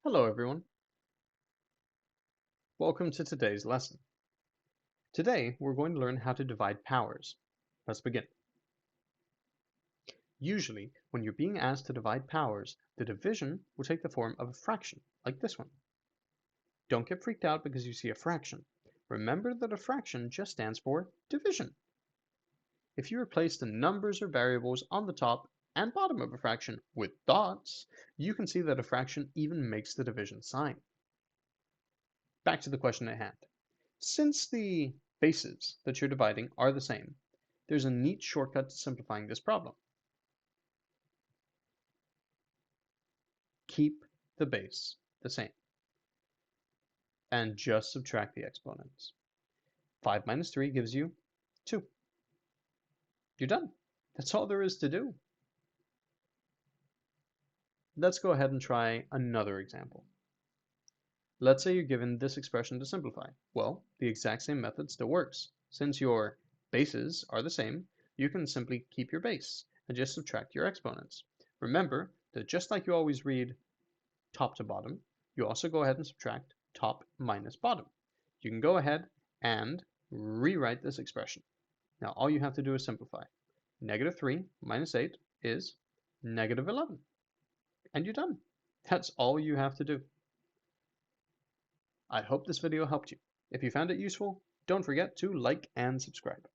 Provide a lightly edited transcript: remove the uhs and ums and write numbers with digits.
Hello everyone, welcome to today's lesson. Today we're going to learn how to divide powers. Let's begin. Usually, when you're being asked to divide powers, the division will take the form of a fraction, like this one. Don't get freaked out because you see a fraction. Remember that a fraction just stands for division. If you replace the numbers or variables on the top and bottom of a fraction with dots, you can see that a fraction even makes the division sign. Back to the question at hand. Since the bases that you're dividing are the same, there's a neat shortcut to simplifying this problem. Keep the base the same and just subtract the exponents. 5 minus 3 gives you 2. You're done. That's all there is to do. Let's go ahead and try another example. Let's say you're given this expression to simplify. Well, the exact same method still works. Since your bases are the same, you can simply keep your base and just subtract your exponents. Remember that just like you always read top to bottom, you also go ahead and subtract top minus bottom. You can go ahead and rewrite this expression. Now all you have to do is simplify. Negative 3 minus 8 is negative 11. And you're done. That's all you have to do. I hope this video helped you. If you found it useful, don't forget to like and subscribe.